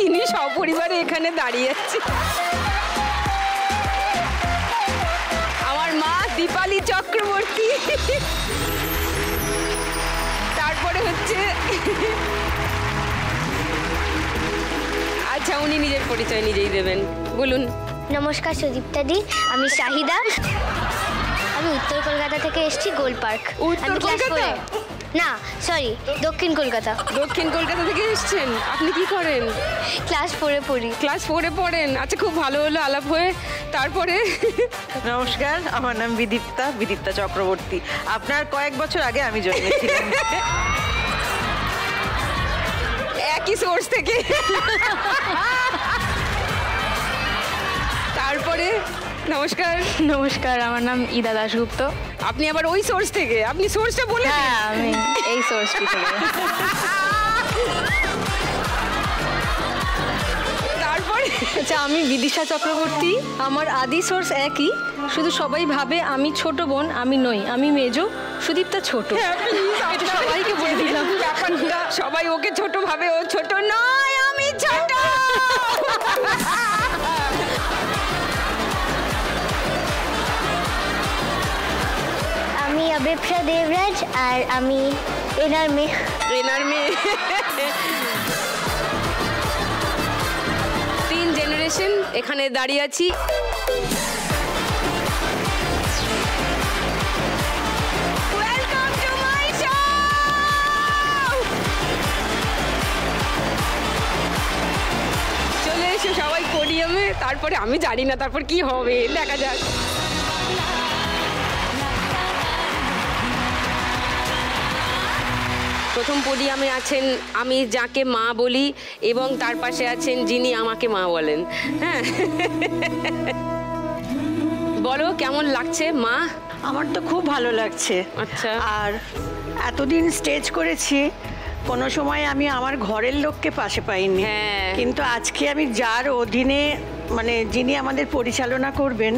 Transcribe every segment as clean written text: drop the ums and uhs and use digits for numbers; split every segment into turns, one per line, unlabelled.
তিনি সপরিবারে এখানে দাঁড়িয়ে আছে। আমার মা দীপালি চক্রবর্তী, তারপরে হচ্ছে আচ্ছা উনি নিজের পরিচয় নিজেই দেবেন, বলুন।
নমস্কার সুদীপ্তাদি, আমি শাহিদা। আমি উত্তর কলকাতা থেকে এসেছি, গোল পার্ক।
উত্তর কলকাতা
না, সরি, দক্ষিণ কলকাতা।
দক্ষিণ কলকাতা থেকে এসেছেন। আপনি কি করেন?
ক্লাস 4-এ পড়ি।
ক্লাস 4-এ পড়েন? আচ্ছা, খুব ভালো হলো আলাপ হয়ে। তারপরে
নমস্কার, আমার নাম বিদীপ্তা চক্রবর্তী। আপনার কয়েক বছর আগে আমি জন্মেছিলাম।
একই সোর্স থেকে। তারপরে
নমস্কার, আমার নাম ইদা দাশগুপ্ত।
আপনি আবার ওই সোর্স থেকে? আপনি সোর্সটা বলে দিন।
হ্যাঁ, আমি এই সোর্সটি থেকে।
তারপরে
আচ্ছা, আমি বিদিশা চক্রবর্তী। আমার আদি সোর্স একই, শুধু সবাই ভাবে আমি ছোট বোন। আমি নই, আমি মেজো, সুদীপ্তা ছোট।
এটা সবাইকে বলে দিলাম ব্যাপারটা। সবাই ওকে ছোট ভাবে, ও ছোট নয়, আমি ছোট।
আমি অবেপ্রা দেবরাজ, আর আমি এনার মেয়ে।
3 জেনারেশন এখানে দাঁড়িয়ে আছি। Welcome to my show! চলে এসো সবাই পোডিয়ামে। তারপরে আমি জানি না তারপর কি হবে, দেখা যাক। প্রথম পোডিয়ামে আছেন আমি যাকে মা বলি, এবং তার পাশে আছেন যিনি আমাকে মা বলেন। হ্যাঁ, বলো কেমন লাগছে মা?
আমার তো খুব ভালো লাগছে।
আচ্ছা।
আর এতদিন স্টেজ করেছি, কোনো সময় আমি আমার ঘরের লোককে পাশে পাইনি।
হ্যাঁ।
কিন্তু আজকে আমি যার অধীনে, মানে যিনি আমাদের পরিচালনা করবেন,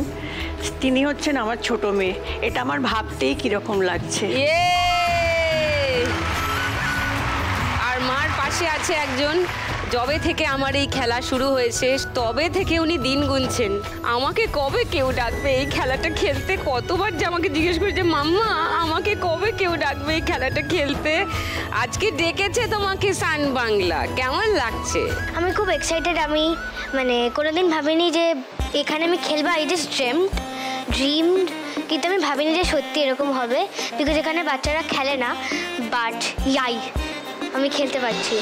তিনি হচ্ছেন আমার ছোট মেয়ে। এটা আমার ভাবতেই কিরকম লাগছে।
আর মার পাশে আছে একজন, যবে থেকে আমার এই খেলা শুরু হয়েছে তবে থেকে উনি দিন গুনছেন আমাকে কবে কেউ ডাকবে এই খেলাটা খেলতে। কতবার যে আমাকে জিজ্ঞেস করেছে, মাম্মা আমাকে কবে কেউ ডাকবে এই খেলাটা খেলতে। আজকে ডেকেছে তোমাকে সান বাংলা, কেমন লাগছে?
আমি খুব এক্সাইটেড। আমি মানে কোনোদিন ভাবিনি যে এখানে আমি খেলবো। আই জাস্ট ড্রিমড, কিন্তু আমি ভাবিনি যে সত্যি এরকম হবে, বিকজ এখানে বাচ্চারা খেলে না। বাট আমি খেলতে পারছি।